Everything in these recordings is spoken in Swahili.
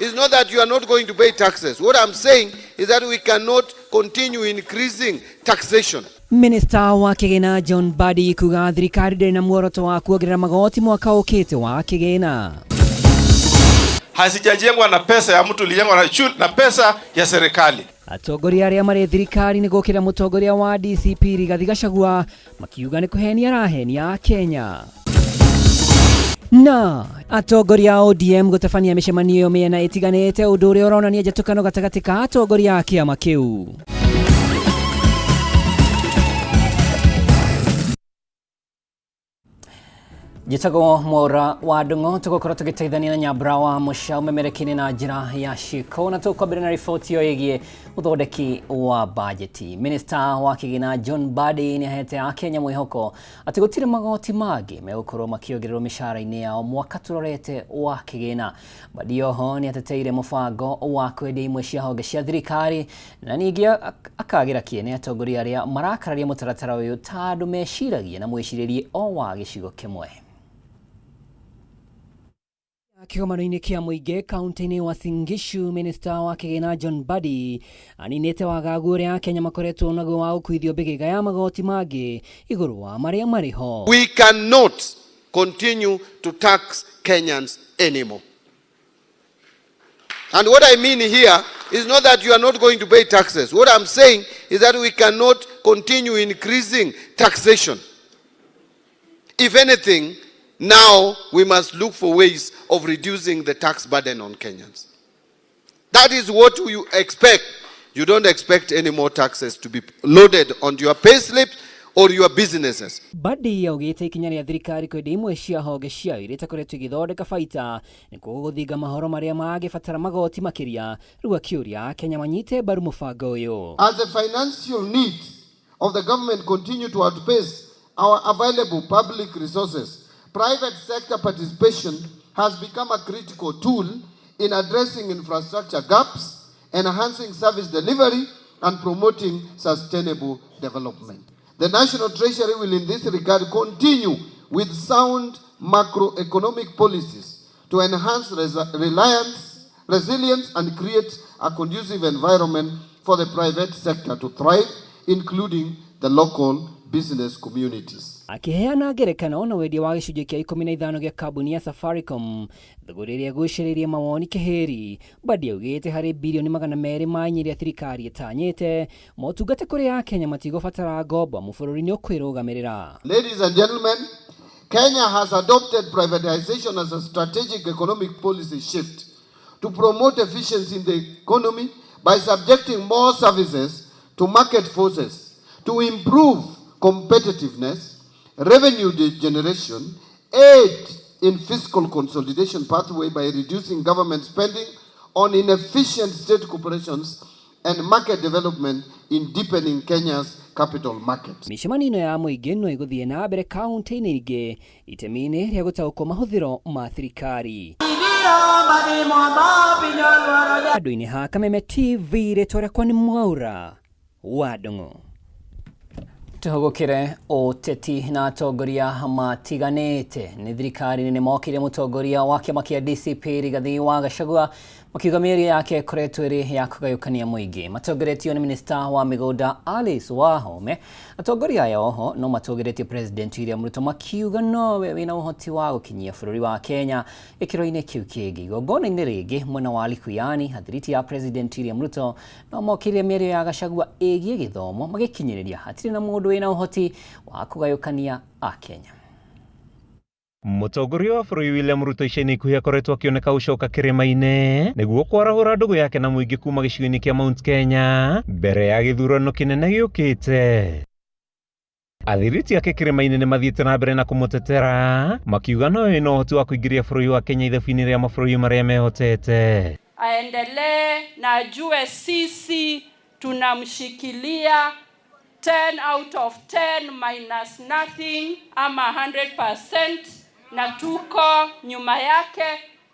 is not that you are not going to pay taxes. What I'm saying is that we cannot continue increasing taxation. Minister wa Kigena John Badi kuga thirikari ndĩrĩ na muoroto wa kuongerera magoti mwaka ũkĩte wa Kigena. Hasijajengwa na pesa ya mtu, ilijengwa na pesa ya serikali. Atongoria arĩa marĩ thirikari nĩ gũkĩra mũtongoria wa DCP Rigathi Gachagua makiuga nĩ kũhenia arahenia Kenya. Na atongoria ODM gũtabania mĩcemanio mĩena ĩtiganĩte, ũndũ ũrĩa ũronania njatũkano gatagatĩ ka atongoria a kĩama kĩu. Jitago Mora wa Ndung'u tũgũkorwo tũgĩteithania na Nyambura wa Mũcia ũmemerekia na njĩra ya ciko, na tũkwambĩrĩria na riboti ĩgiĩ ũthondeki wa bajeti. Minister wa Kigena John Badi nĩ ahete Akenya mwĩhoko atĩ gũtirĩ magoti mangĩ megũkorwo makĩongererwo mĩcara-inĩ yao mwaka tũrorete wa Kigena. Badi oho nĩ ateteire mũbango wa kwendia imwe cia honge cia thirikari, na ningĩ akagĩra kĩene atongoria arĩa marakararia mũtaratara ũyũ tondũ meciragia na mwĩcirĩrie o wa gĩcigo kĩmwe. Kĩgomano-inĩ kĩa mũingĩ kaunti-inĩ wa Singishu, Minister wa Kigena John Badi aninĩte wagagu ũrĩa Akenya makoretwo naguo wa gũkuithio mĩgĩga ya magoti mangĩ igũrũ wa marĩa marĩ ho. We cannot continue to tax Kenyans anymore. And what I mean here is not that you are not going to pay taxes. What I'm saying is that we cannot continue increasing taxation. If anything, now we must look for ways of reducing the tax burden on Kenyans. That is what you expect. You don't expect any more taxes to be loaded onto your payslip or your businesses. Badi yaugĩte ikinya rĩa thirikari kwendia imwe cia honge ciayo iria itakoretwo igĩthondeka baita nĩ gũthinga mahoro marĩa mangĩbatara magoti makĩria, rĩu akĩũria Akenya manyite mbaru mũbango ũyũ. As the financial needs of the government continue to outpace our available public resources, private sector participation has become a critical tool in addressing infrastructure gaps, enhancing service delivery, and promoting sustainable development. The National Treasury will in this regard continue with sound macroeconomic policies to enhance resilience and create a conducive environment for the private sector to thrive, including the local business communities. Akiheana ngerekano na wendia wa gĩcunjĩ kĩa 15 gĩa kambuni ya Safaricom, thogora ĩrĩa gwĩcirĩria mawoni kĩheri, Badi augĩte harĩ bilioni 200 manyĩ iria thirikari ĩtanyĩte motungata kũrĩ Akenya matigũbatara ngombo mũbũrũri-inĩ ũkwĩrũgamĩrĩra. Ladies and gentlemen, Kenya has adopted privatization as a strategic economic policy shift to promote efficiency in the economy by subjecting more services to market forces, to improve competitiveness, revenue generation, aid in fiscal consolidation pathway by reducing government spending on inefficient state corporations, and market development in deepening Kenya's capital market. Mĩcemanio ya mũingĩ no ĩgũthiĩ na mbere kaunti-inĩ ingĩ itemi-inĩ rĩa gũtaũkwo mahũthĩro ma thirikari. Andũ-inĩ ha Kameme TV rĩtwa rĩakwa nĩ Mwaura wa Ndung'u. Tuhugukire ũteti na atongoria matiganĩte. Nĩ thirikari nĩ mokire mũtongoria wa kĩama kĩa DCP Rigathi wa Gachagua makiuga mĩario yake ĩkoretwo ĩrĩ ya kũgayũkania mũingĩ. Matongoretio nĩ Minister wa Mĩgũnda Alice Wahome. Atongoria aya oho no matongoretie President William Ruto makiuga nowe wĩna ũhoti wa gũkinyia bũrũri wa Kenya gĩkĩro-inĩ kĩu kĩngĩ. Igongona-inĩ rĩngĩ mwena wa Likuyani, athiriti ya President William Ruto no mokire mĩario ya Gachagua ĩgiĩ gĩthomo magĩkinyĩrĩria hatirĩ na mũndũ wĩna ũhoti wa kũgayũkania Akenya. Mũtongoria wa bũrũri William Ruto ica-inĩ ikuhĩ akoretwo akĩoneka gũcoka kĩrĩma-inĩ nĩguo kwarahũra ndũgũ yake na mũingĩ kuma gĩcigo-inĩ kĩa Mount Kenya mbere ya gĩthurano kĩnene gĩũkĩte. Athiriti ake kĩrĩma-inĩ nĩ mathiĩte na mbere na kũmũtetera makiuga no ĩna ũhoti wa kũingĩria bũrũri wa Kenya ithabu-inĩ rĩa mabũrũri marĩa mehotete. Aendelee na ajue sisi tunamshikilia 10 out of 10 minus nothing ama 100%, na tuko nyuma yake.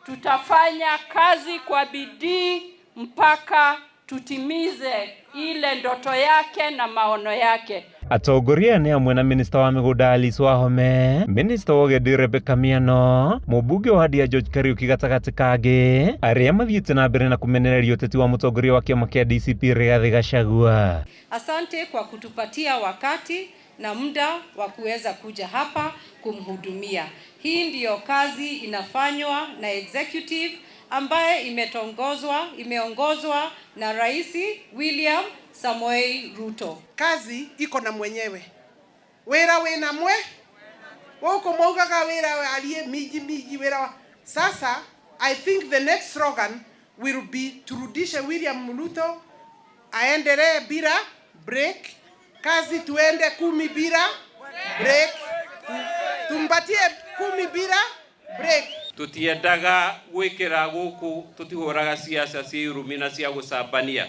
Tutafanya kazi kwa bidii mpaka tutimize ile ndoto yake na maono yake. Atongoria ni amwe na minista wa migunda Alice Wahome, minista wa ũgendi Rebecca Miano, mũmbunge wa Hadia George Kariuki gatagatĩ kangĩ, arĩa mathiĩte na mbere na kumenereria ũteti wa mũtongoria wa kĩama kĩa DCP Rigathi Gachagua. Asante kwa kutupatia wakati na muda wa kuweza kuja hapa kumhudumia. Hii ndiyo kazi inafanywa na executive ambaye imeongozwa na Rais William Samoei Ruto. Kazi iko na mwenyewe. Wera wena mwe? Woko maugaga wera aliye miji wera. Sasa I think the next slogan will be turudishe William Ruto aendelee bila break. Kazi tuende 10 bila break. Tumbatie 10 bila break. Tutiendaga gwikira guku tutihuraga siasa ciurumina cia gucambania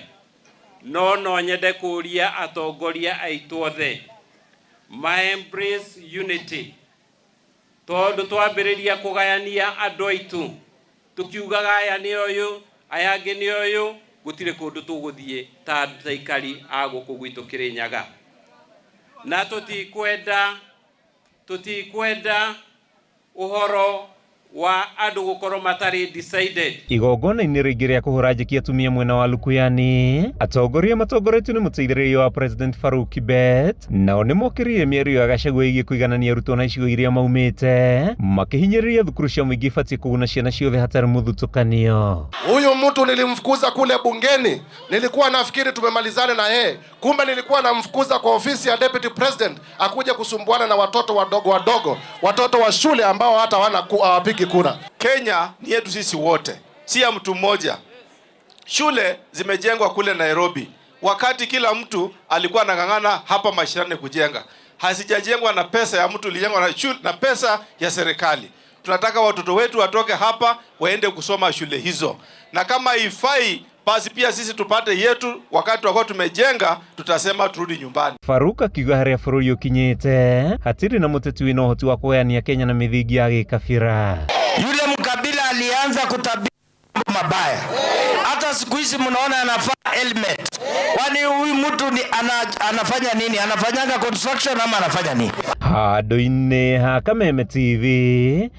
no nyende kuria atongoria aitu othe ma embrace unity tondu twambiriria kugayania andu aitu tukiugaga aya ni uyu ayangi ni uyu gutire kundu tuguthie ta taikari aguku gwitu Kirinyaga na tutikwenda uhoro wa andu gukorwo matari decided. Igongona-inĩ rĩngĩ rĩa kũhũra njeki atumia mwena wa Lukuyani, atongoria matongoretio nĩ mũteithĩrĩria wa President Faruk Kibet, nao nĩ mokĩrĩire mĩario ya Gachagua ĩgiĩ kũiganania arutwo na icigo iria maumĩte, makĩhinyĩrĩria thukuru cia mũingĩ ibatiĩ kũguna ciana ciothe hatarĩ mũthutũkanio. Huyu mtu nilimfukuza kule bungeni, nilikuwa nafikiri tumemalizana na yeye, kumbe nilikuwa namfukuza kwa ofisi ya Deputy President akuja kusumbuana na watoto wadogo, watoto wa shule ambao hata hawapigi kura. Kenya ni yetu sisi wote, si ya mtu mmoja. Shule zimejengwa kule Nairobi, wakati kila mtu alikuwa anang'ang'ana hapa mashinani kujenga. Hazijajengwa na pesa ya mtu, ilijengwa na shule na pesa ya serikali. Tunataka watoto wetu watoke hapa waende kusoma shule hizo, na kama ifai basi pia sisi tupate yetu. Wakati wako tumejenga tutasema turudi nyumbani. Faruk akiuga harĩa bũrũri ũkinyĩte hatirĩ na mũteti wĩna ũhoti wa kũgayania Kenya na mĩthingi ya gĩkabira. Yule mkabila alianza kutabiri mabaya. Hata siku hizi mnaona anafanya helmet. Kwani huyu mtu ni anafanya nini? Anafanyanga construction ama anafanya nini? Handũ-inĩ ha Kameme TV,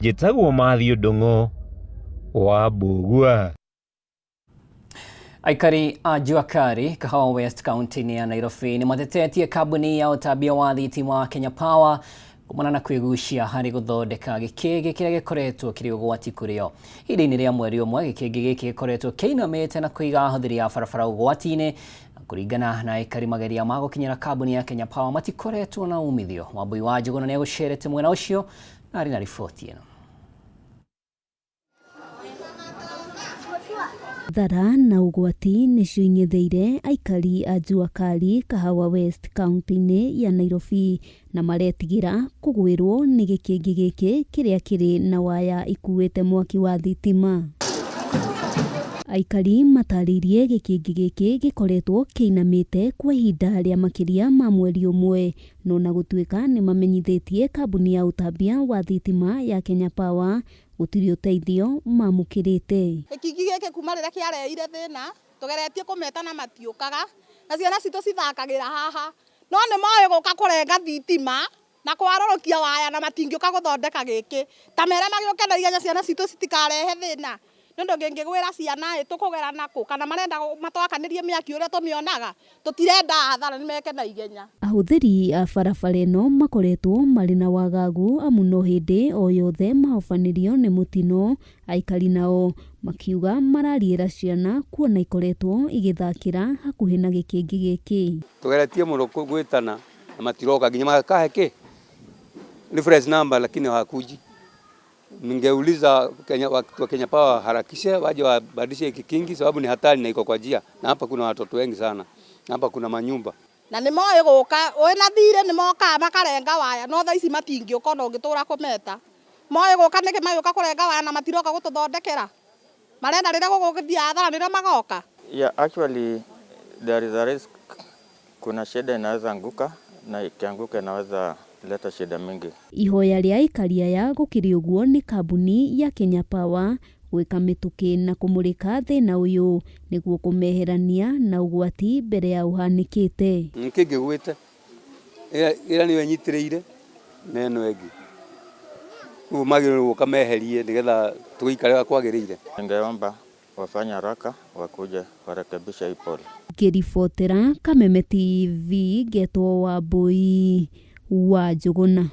njĩtagwo Mathiũ Ndũng'ũ wa Mbũgua. Aikari a Juakari, Kahawa West County ya Nairobi ni matetetie kabuni ya ũtambia wa thitima wa Kenya Power kumana na kwĩgucia harĩ gũthondeka gĩkĩngĩ kĩrĩa gĩkoretwo kĩrĩ ũgwati kũrĩ o. Ihinda-inĩ rĩa mweri ũmwe gĩkĩngĩ gĩkĩ gĩkoretwo kĩinamĩte na kũiga ahũthĩri a barabara ũgwati-inĩ, na kũringana na aikari mageria ma gũkinyĩra kabuni ya Kenya Power matikoretwo na umithio. Wambui wa Njũgũna nĩ egũcerete mwena ũcio na arĩ na riboti ĩno. Thara na ugwati nĩcio ing'etheire aikari a Juakari, Kahawa West County ya Nairobi, na maretigira kũgwĩrwo nĩ gĩkĩngĩ gĩkĩ kĩrĩa kĩrĩ na waya ikuĩte mwaki wa thitima. Aikari matarĩirie gĩkĩngĩ gĩkĩ gĩkoretwo kĩinamĩte kwa ihinda rĩa makĩria ma mweri ũmwe, no na gũtuĩka nĩ mamenyithĩtie kambuni ya ũtambia wa thitima ya Kenya Power gũtirĩ ũteithio mamũkĩrĩte. Gĩkĩngĩ gĩkĩ kuma rĩrĩa kĩareire thĩna tũgeretie kũmeta na matiũkaga, na ciana citũ cithakagĩra haha, no nĩ moĩ gũka kũrenga thitima na kwarorokia waya na matingĩũka gũthondeka gĩkĩ. Ta mere magĩũke na igenya ciana citũ citikarehe thĩna. Nĩndũ ngĩngĩgwĩra ciana tũkũgera nakũ kana marenda matwakanĩrie mĩaki ũrĩa tũmĩonaga, tũtirenda hathara nĩ meke na igenya. Ahũthĩri a barabara ĩno makoretwo marĩ na wagagu amu no hĩndĩ o yothe mahobanĩrio nĩ mũtino. Aikari nao makiuga marariĩra ciana kuona ikoretwo igĩthakĩra hakuhĩ na gĩkĩngĩ gĩkĩ. Tũgeretie mũno gwĩtana na matiroka nginya makahe kĩ reference number lakini hawakuji. Ningeuliza Kenya Power harakishe waje wabadilishe kikingi sababu ni hatari na iko kwa njia, na hapa kuna watoto wengi sana, na hapa kuna manyumba. Na nĩ moĩ gũka wĩna thirĩ nĩ mokaga makarenga waya, no thaa ici matingĩũka na ũngĩtũra kũmeta. Moĩ gũka nĩkĩ magĩũka kũrenga waya na matiroka gũtũthondekera. Marenda rĩrĩa gũgũthiĩ hathara nĩrĩa magoka. Yeah, actually there is a risk. Kuna shida inaweza anguka na ikianguka inaweza leta shida mingi. Ihoya rĩa aikari aya gũkĩrĩ ũguo nĩ kambuni ya Kenya Power gwĩka mĩtũkĩ na kũmũrĩka thĩna ũyũ nĩguo kũmeherania na ũgwati mbere ya ũhanĩkĩte. Nikĩngĩgwĩte ira ni wenyitireire neno egi magiro kameherie nigetha tuikare kwagirire. Ningeomba wafanye haraka wakuje warekebisha hii pole. Ngiribotera Kameme TV Getwo Wambui wa Njuguna.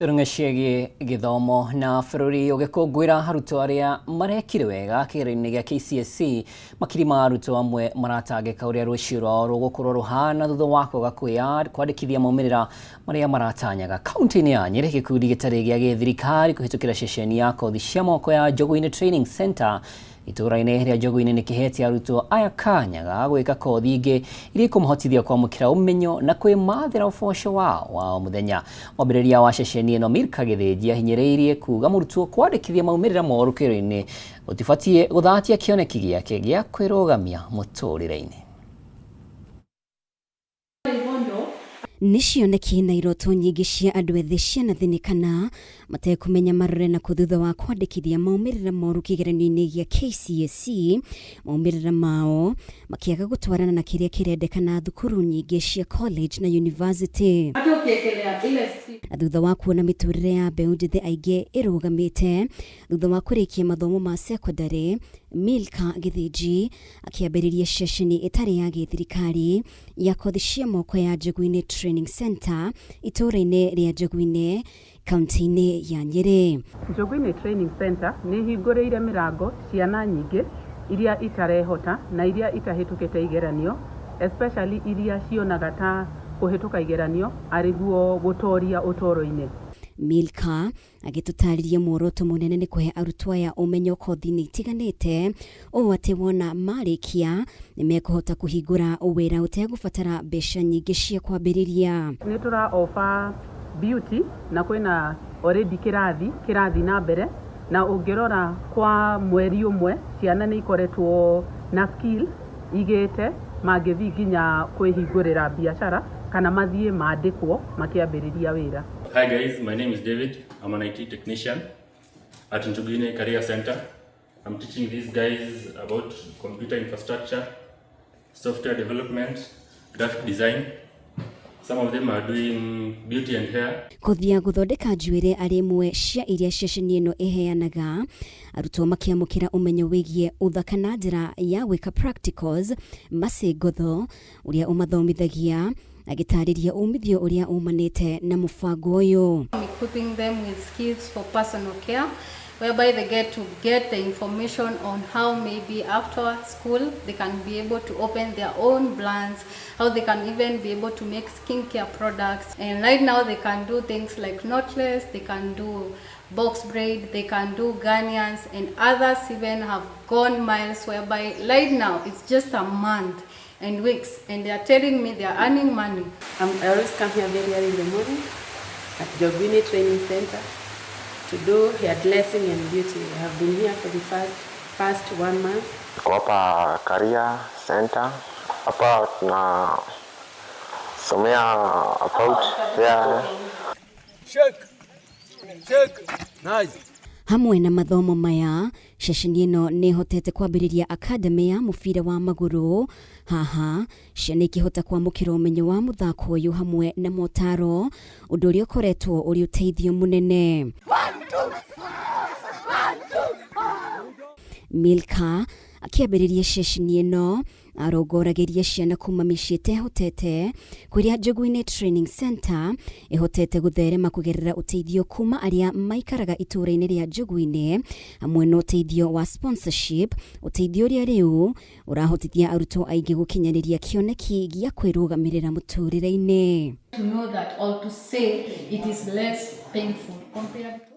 Turungecigie githomo na bururi ugikungwira arutwo aria marekire wega kĩgeranio gĩa KCSE makiri ma arutwo amwe maratangĩka ũrĩa rũciũ rwao rũgũkorwo ruhana thutha wa kwaga kwandĩkithia maumĩrĩra marĩa maratanyaga. Kaunti-inĩ ya Nyeri gĩkundi gĩtarĩ gĩa gĩthirikari kũhĩtũkĩra ceceni ya kothi cia moko ya Njogũ-inĩ Training Center itũra-inĩ rĩa Njogũ-inĩ nĩ kĩhetie arutwo aya kanya ga gwĩka kothi ingĩ iria ikũmahotithia kwamũkĩra ũmenyo na kwĩmathĩra ũboco wao wa o mũthenya. Mwambĩrĩria wa ceceni ĩno Milka Gĩthĩnji ahinyĩrĩirie kuuga mũrutwo kwandĩkithia maumĩrĩra moru kĩgeranio-inĩ gũtibatiĩ gũthatia kĩoneki gĩake gĩa kwĩrũgamia mũtũrĩre-inĩ. Nĩ cioneki na iroto nyingĩ cia andũ ethĩ cianathĩnĩkana matekũmenya marore na thutha wa kwandĩkithia maumĩrĩra moru kĩgeranio-inĩ gĩa KCSE, maumĩrĩra mao makĩaga gũtwarana na kĩrĩa kĩrendekana thukuru nyingĩ cia college na university. Na thutha wa kuona mĩtũrĩre ya mbeũ njĩthĩ aingĩ ĩrũgamĩte thutha wa kũrĩkia mathomo ma secondary, Milka Gĩthĩnji akĩambĩrĩria ceceni ĩtarĩ ya gĩthirikari ya kothi cia moko ya Njogũ-inĩ Training Center itũra-inĩ rĩa Njogũ-inĩ kaunti-inĩ ya Nyeri. Njogũ-inĩ Training Center nĩ hingũrĩire mĩrango ciana nyingĩ iria itarehota na iria itahĩtũkĩte igeranio, especially iria cionaga ta kũhĩtũka igeranio arĩguo gũtoria ũtũũro-inĩ. Milka agĩtũtarĩria muoroto mũnene nĩ kũhe arutwo aya ũmenyo kothi-inĩ itiganĩte ũũ atĩ wona marĩkia nĩ mekũhota kũhingũra wĩra ũtegũbatara mbeca nyingĩ cia kwambĩrĩria. Nĩ tũra offer beauty na kwĩna already kĩrathi na mbere, na ũngĩrora kwa mweri ũmwe ciana nĩ ikoretwo na skill igĩte mangĩthiĩ nginya kwĩhingũrĩra biacara kana mathiĩ maandĩkwo makĩambĩrĩria wĩra. Hi guys, my name is David. I'm an IT technician at Njogũ-inĩ Career Center. I'm teaching these guys about computer infrastructure, software development, graphic design. Some of them are doing beauty and hair. Kothi ya gũthondeka njuĩrĩ arĩ imwe cia iria ceceni ĩno ĩheanaga, arutwo makĩamũkĩra ũmenyo wĩgiĩ ũthaka na njĩra ya gwĩka practicals, Mercy Ngotho ũrĩa ũmathomithagia agĩtarĩria umithio ũrĩa umanĩte na mũbango ũyũ. Equipping them with skills for personal care, whereby they get to get the information on how maybe after school they can be able to open their own brands, how they can even be able to make skincare products. And right now they can do things like knotless, they can do box braid, they can do Ghanaians, and others even have gone miles, whereby right now it's just a month and weeks, and they are telling me they are earning money. I always come here very early in the morning at Njogũ-inĩ Training Center to do hairdressing and beauty. I have been here for the past 1 month. Kwa hapa Career Center, hapa tunasomea about hair. Shake. Nice. Hamwe na mathomo maya, ceceni ĩno nĩ hotete kwambĩrĩria academy ya mũbira wa magũrũ. Haha ciana ikĩhota kwamũkĩra ũmenyo wa mũthako ũyũ hamwe na motaro, ũndũ ũrĩa ũkoretwo ũrĩ ũteithio mũnene. Milka akĩambĩrĩria ceceni ĩno arongoragĩria ciana kuma mĩciĩ ĩtehotete kũrĩa Njogũ-inĩ Training Center ĩhotete gũtherema kũgerera ũteithio kuma arĩa maikaraga itũra-inĩ rĩa Njogũ-inĩ hamwe na ũteithio wa sponsorship, ũteithio ũrĩa rĩu ũrahotithia arutwo aingĩ gũkinyanĩria kĩoneki gĩa kwĩrũgamĩrĩra mũtũrĩre-inĩ. To know that or to say it is less painful compared to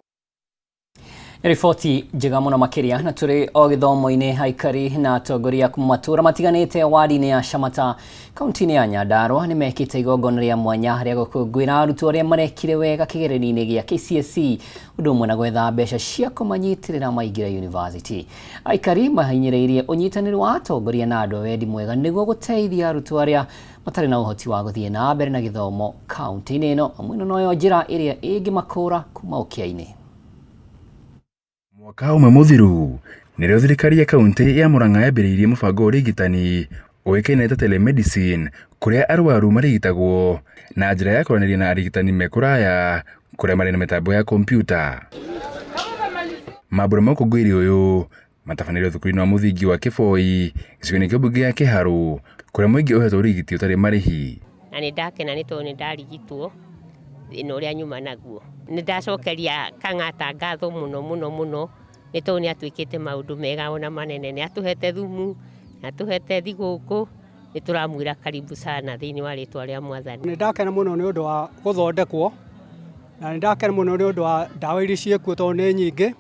Riboti njega mũno makĩria na tũrĩ o gĩthomo-inĩ aikari na atongoria kuma matũra matiganĩte wadi-inĩ ya Shamata kaunti-inĩ ya Nyandarua nĩ mekĩte igongona rĩa mwanya harĩa gũkũngũĩra arutwo arĩa marekire wega kĩgeranio-inĩ gĩa KCSE ũndũ ũmwe na gwetha mbeca cia kũmanyitĩrĩra maingĩra university. Aikari mahinyĩrĩirie ũnyitanĩri wa atongoria na andũ a wendi mwega nĩguo gũteithia arutwo arĩa matarĩ na ũhoti wa gũthiĩ na mbere na gĩthomo kaunti-inĩ ĩno hamwe na noyo njĩra ĩrĩa ĩngĩmakũra kuma ũkĩa-inĩ. Mwaka ũmwe mũthiru nĩrĩo thirikari ya kaunti ya Murang'a yambĩrĩirie mũbango ũrigitani oĩkaine ta Telemedicine, kuria arwaru marigitagwo na njĩra ya kwaranĩria na arigitani me kũraya kuria marĩ na mĩtambo ya kompyuta. Mambura ma ũkũngũĩri ũyũ matabanĩrio thukuru-inĩ wa mũthingi wa Kĩboi, gĩcigo-inĩ kĩa mbunge ya Kĩharũ, kuria mũingĩ ũhetwo ũrigiti ũtarĩ marĩhi. Na nĩ ndakena nĩ tondũ nĩ ndarigitwo thĩna ũrĩa nyuma naguo. Nĩ ndacokeria Kang'ata ngatho mũno nĩ tondũ nĩ atuĩkĩte maũndũ mega ona manene. Nĩ atũhete thumu, nĩ atũhete thigũkũ, nĩ tũramwĩra karibu sana thĩinĩ wa rĩtwa rĩa Mwathani. Nĩ ndakena mũno nĩ ũndũ wa gũthondekwo, na nĩ ndakena mũno nĩ ũndũ wa ndawa iria ciĩkuo tondũ nĩ nyingĩ,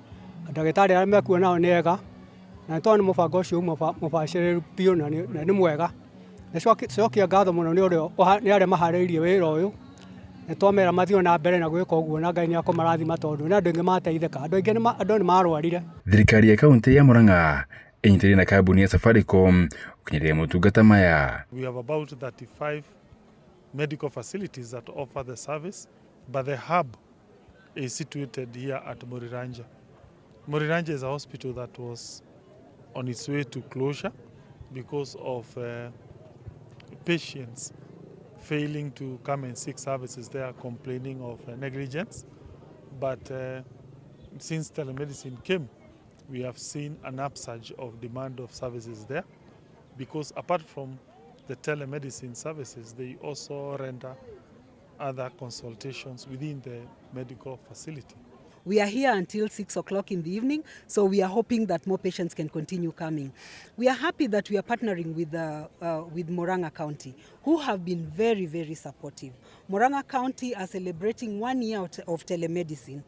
ndagĩtarĩ arĩa mekuo nao nĩ ega, na tondũ nĩ mũbango ũcio mũbacĩrĩru biũ na nĩ mwega. Nĩcokia ngatho mũno nĩ arĩa maharĩirie wĩra ũyũ, nĩ twamera mathiĩ na mbere na gwĩka ũguo na Ngai nĩ akũmarathima tondũ nĩ andũ aingĩ mateithĩka, andũ nĩ marwarire. Thirikari ya kaunti ya Murang'a ĩnyitĩrĩire na kambuni ya Safaricom gũkinyĩria motungata maya. We have about 35 medical facilities that offer the service, but the hub is situated here at Muriranja. Muriranja is a hospital that was on its way to closure because of patients failing to come and seek services there, complaining of negligence. But since telemedicine came, we have seen an upsurge of demand of services there, because apart from the telemedicine services, they also render other consultations within the medical facility. We are here until 6 o'clock in the evening, so we are hoping that more patients can continue coming. We are happy that we are partnering with Murang'a County, who have been very, very supportive. Murang'a County are celebrating 1 year of telemedicine.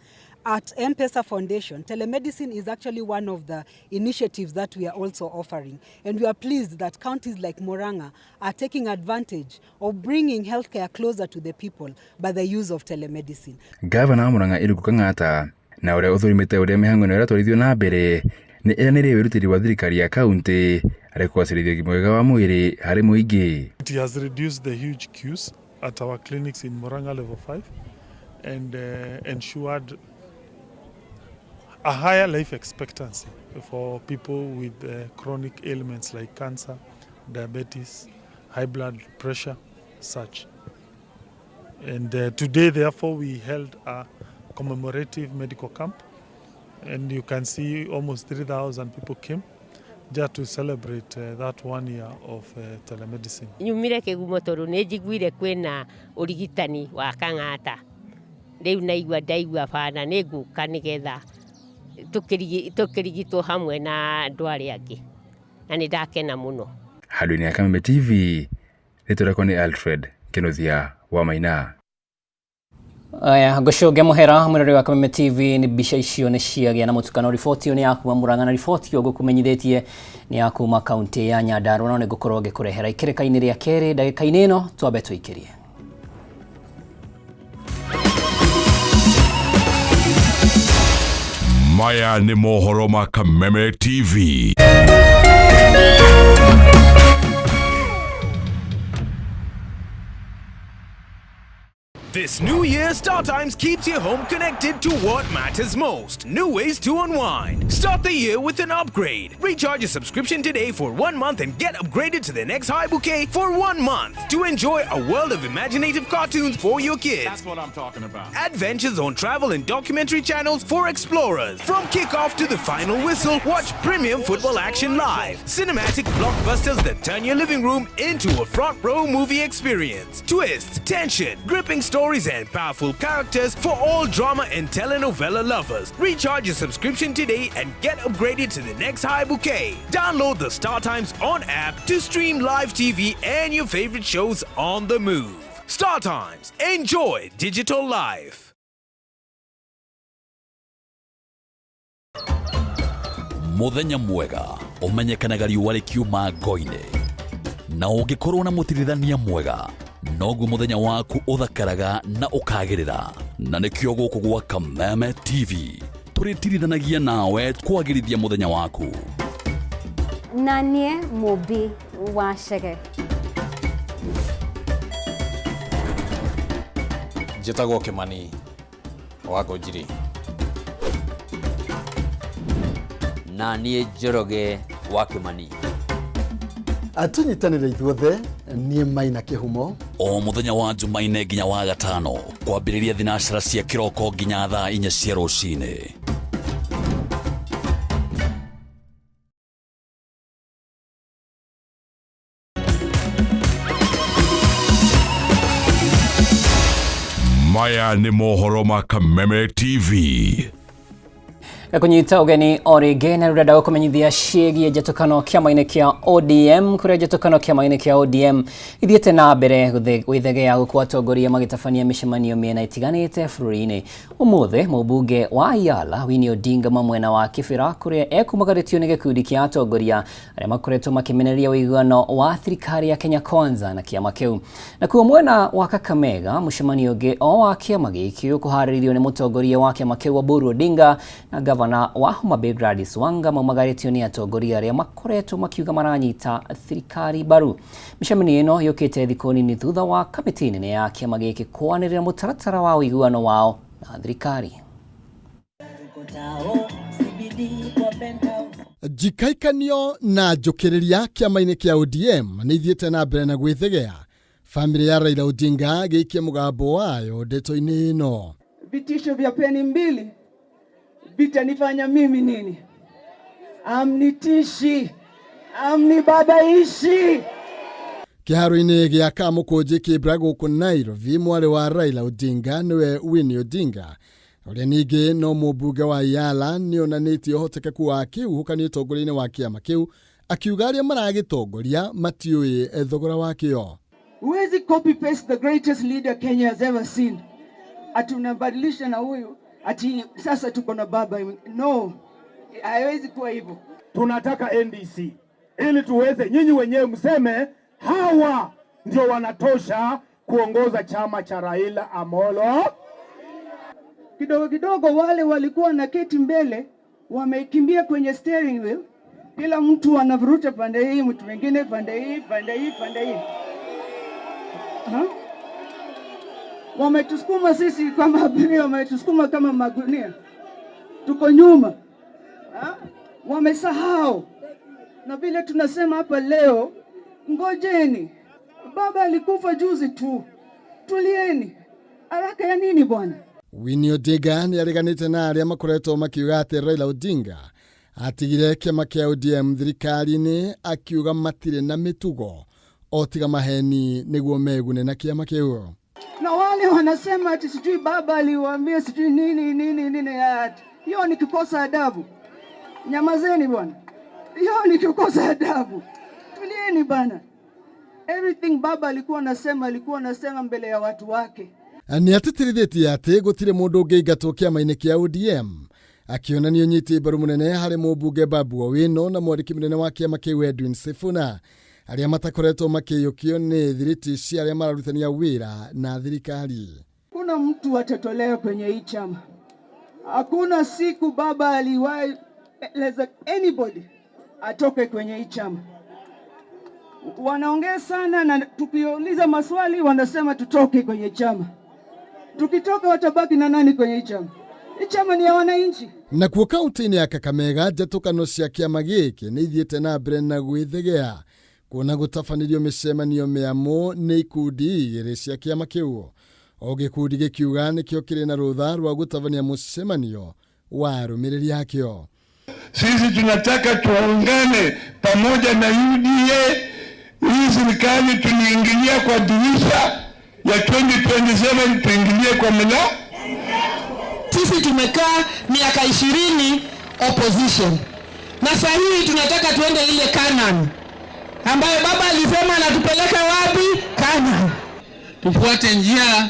At M-Pesa Foundation, telemedicine is actually one of the initiatives that we are also offering. And we are pleased that counties like Murang'a are taking advantage of bringing healthcare closer to the people by the use of telemedicine. Governor Murang'a Irungu Kang'ata na ũrĩa ũthũrimĩte ũrĩa mĩhang'o ĩno ĩratwarithio na mbere nĩ eranĩire wĩrutĩri wa thirikari ya kaunti harĩ kũgacĩrithia ũgima mwega wa mwĩrĩ harĩ mũingĩ. It has reduced the huge queues at our clinics in Murang'a level 5 and ensured a higher life expectancy for people with chronic ailments like cancer, diabetes, high blood pressure, such. And today, therefore, we held a commemorative medical camp, and you can see almost 3,000 people came just to celebrate that 1 year of telemedicine. Nyumire kĩgumo tondũ nĩ njiguire kwĩna ũrigitani wa Kang'ata. Rĩu naigua ndaigua bana nĩ ngũka nĩgetha tukirigitwo hamwe na andũ arĩa angĩ, na nĩ ndakena mũno. Handũ-inĩ ya Kameme TV rĩtũrakwo nĩ Alfred Kĩnuthia wa Maina. Aya ngũcokia mũhera mwĩrori wa Kameme TV nĩ mbica icio nĩ ciagĩa na mũtukano. Riboti ĩyo nĩ yakuma Murang'a na riboti ĩyo ngũkũmenyithĩtie nĩ yakuma kaunti ya Nyandarua, no nĩ ngũkorwo ngĩkũrehera ikĩrĩka-inĩ rĩa kerĩ ndagĩka-inĩ ĩno twambe tũikĩrie. Maya ni mohoro ma Kameme TV. This new year, StarTimes keeps you home connected to what matters most. New ways to unwind. Start the year with an upgrade. Recharge your subscription today for 1 month and get upgraded to the next high bouquet for 1 month to enjoy a world of imaginative cartoons for your kids. That's what I'm talking about. Adventures on travel and documentary channels for explorers. From kickoff to the final whistle, watch premium football action live. Cinematic blockbusters that turn your living room into a front row movie experience. Twists, tension, gripping stories and powerful characters for all drama and telenovela lovers. Recharge your subscription today and get upgraded to the next high bouquet. Download the StarTimes On app to stream live TV and your favorite shows on the move. StarTimes. Enjoy digital life. Muthenya mwega umenyekanaga riũa rĩkiuma ngo-inĩ, na ũngĩkorwo na mũtirithania mwega noguo muthenya waku uthakaraga na ukagirira. Na nikio guku gwa Kameme TV turitirithanagia nawe kwagirithia muthenya waku. Nanie Mobi wa Shege. Njĩtagwo Kĩmani wa Ngũnjiri. Na niĩ Njoroge wa Kĩmani. atunyitanire ithuothe nie Maina Kihumo o muthenya wa Jumaine nginya wa Gatano kwambiriria thinashara cia kiroko nginya thaa 4 cia rucini. Maya ni mohoro ma Kameme TV. Kunyita ugeni orige na rurenda gukumenyithia ciĩgie njatũkano kĩama-inĩ kĩa ODM kuria njatũkano kĩama-inĩ kĩa ODM ithiĩte na mbere gwĩthegea gũkũ atongoria magĩtabania mĩcemanio mĩena itiganĩte bũrũri-inĩ. Ũmũthĩ mũmbunge wa Yala Winnie Odinga mwena wa Kĩbĩra kuria ekumagarĩtio nĩ gĩkundi kĩa atongoria arĩa makoretwo makĩmenereria ũiguano wa thirikari ya Kenya Kwanza na kĩama kĩu. Nakuo mwena wa Kakamega mũcemanio ũngĩ o wa kĩama gĩkĩ ũkũharĩrĩirio nĩ mũtongoria wa kĩama kĩu Oburu Odinga na gavana wa Homa Bay Gladys Wanga maumagarĩtio nĩ atongoria arĩa makoretwo makiuga maranyita thirikari mbaru. Mĩcemanio ĩno yũkĩte thikũ nini thutha wa kamĩtĩ nene ya kĩama gĩkĩ kwanĩrĩra mũtaratara wa ũiguano wao na thirikari. Jikaikanio na njũkĩrĩria kĩama-inĩ kĩa ODM nĩ ithiĩte na mbere na gwĩthegea. Family ya Raila Odinga gĩikia mũgambo wayo ndeto-inĩ ĩno. Vitisho vya peni mbili vitanifanya mimi nini? Amnitishi, amnibabaishi. Kĩharo-inĩ gĩa Kamũkũnjĩ Kĩbra gũkũ Nairobi, mwarĩ wa Raila Odinga nĩwe Winnie Odinga ũrĩa ningĩ no mũmbunge wa Yala nĩonanĩtie ũhotekeku wa kĩhuhũkanio ũtongoria-inĩ wa kĩama kĩu, akiuga arĩa maragĩtongoria matiũĩ thogora wakĩo. Huwezi copy paste the greatest leader Kenya has ever seen. Atunabadilisha na huyu ati sasa tuko na baba. No, haiwezi kuwa hivyo. Tunataka NDC ili tuweze nyinyi wenyewe mseme hawa ndio wanatosha kuongoza chama cha Raila Amolo. Kidogo kidogo wale walikuwa na keti mbele wamekimbia kwenye steering wheel, kila mtu anavuruta pande hii, mtu mwingine pande hii, pande hii, pande hii. Wametusukuma sisi kama abiria, wametusukuma kama magunia. Tuko nyuma. Wamesahau. Na vile tunasema hapa leo, ngojeni. Baba alikufa juzi tu. Tulieni. Haraka ya nini bwana? Winnie Odinga nĩareganĩte na arĩa makoretwo makiuga atĩ Raila Odinga atigire kĩama kĩa ODM thirikari-inĩ, akiuga matirĩ na mĩtugo o tiga maheni nĩguo megune na kĩama kĩu. Na wale wanasema ati sijui baba aliwaambia sijui nini ati. Hiyo ni kukosa adabu. Nyamazeni bwana. Hiyo ni kukosa adabu. Tulieni bana. Everything baba alikuwa anasema mbele ya watu wake. Nĩatĩtĩrithĩtie atĩ gũtirĩ mũndũ ũngĩingatwo kĩama-inĩ kĩa ODM, akĩonania ũnyiti mbaru mũnene harĩ mũmbunge Babu Owino na mwandĩki mũnene wa kĩama kĩu Edwin Sifuna arĩa matakoretwo makĩiyũkio nĩ thiriti cia arĩa mararutania wĩra na thirikari. Kuna mtu atatolewa kwenye hii chama. Hakuna siku baba aliwahi anybody atoke kwenye hii chama. Wanaongea sana na tukiuliza maswali wanasema tutoke kwenye chama. Tukitoka watabaki na nani kwenye hii chama? Hii chama ni ya wananchi. Na kuo kaunti-inĩ ya Kakamega njatũkano cia kĩama gĩkĩ nĩ ithiĩte na mbere na gwĩthegea kuona gũtabanĩrio mĩcemanio mĩamũ nĩ ikundi igĩrĩ cia kĩama kĩu. O gĩkundi gĩkiuga nĩkĩo kĩrĩ na rũtha rwa gũtabania mũcemanio wa arũmĩrĩri akĩo. Sisi tunataka tuungane pamoja na UDA. Hii serikali tuliingilia kwa dirisha ya 2027, tuingilie kwa mlango. Sisi tumekaa miaka 20 opposition. Na sasa hivi tunataka tuende ile Canaan ambayo baba alisema anatupeleka wapi? Canaan. Tufuate njia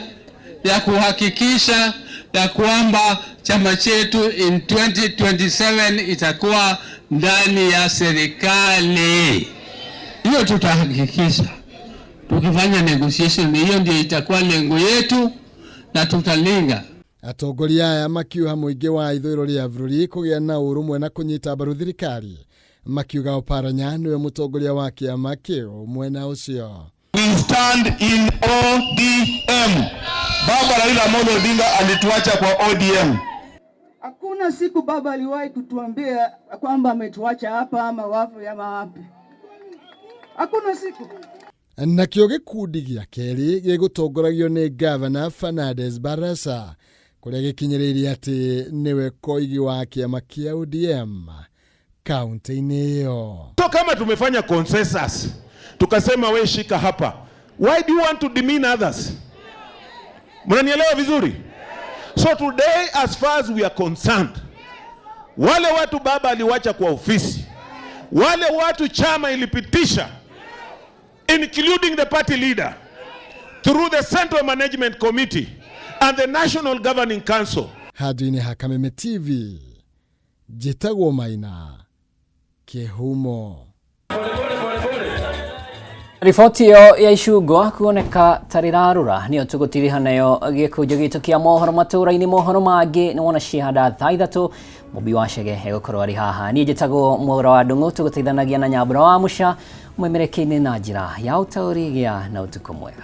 ya kuhakikisha ya kwamba chama chetu in 2027 itakuwa ndani ya serikali. Hiyo tutahakikisha. Tukifanya negotiation, hiyo ndio itakuwa lengo yetu na tutalinga. Atongoria aya makiuga mũingĩ wa ithũĩro rĩa bũrũri kũgĩa na ũrũmwe na kũnyita mbaru thirikari, makiuga Oparanya nĩwe mũtongoria wa kĩama kĩu mwena ũcio. We stand in ODM. Baba Raila Amolo Odinga alituacha kwa ODM. Hakuna siku baba aliwahi kutuambia kwamba ametuacha hapa ama wapi ama wapi. Hakuna siku. Nakio gikundi gĩa kerĩ gĩgũtongoragio nĩ Governor Fernandes Barasa kũrĩa gĩkinyĩrĩirie atĩ nĩwe koigi wa kĩama kĩa ODM kaunti-inĩ ĩyo. So kama tumefanya consensus tukasema we shika hapa, why do you want to demean others? Mnanielewa vizuri? So today as far as we are concerned, wale watu baba aliwacha kwa ofisi, wale watu chama ilipitisha, including the party leader, through the Central Management Committee and the National Governing Council. Hadini ha Kameme TV, Jitagwo Maina, Kehumo. Riboti yo ya icungo kuoneka tarirarura niyo tugutiriha nayo gikujo gitu kia mohoro matura-ini mohoro mangi ni wona cihanda thaa 3 mubi wa Chege egukorwo ari haha ni Jitagwo Mwaura wa Ndung'u tugutithanagia na Nyambura wa Musha mwemereki-ini na njira ya utauri gia na utuko mwega.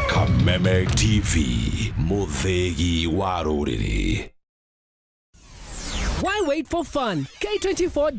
Kameme TV, muthegi wa ruriri. Why wait for fun? K24.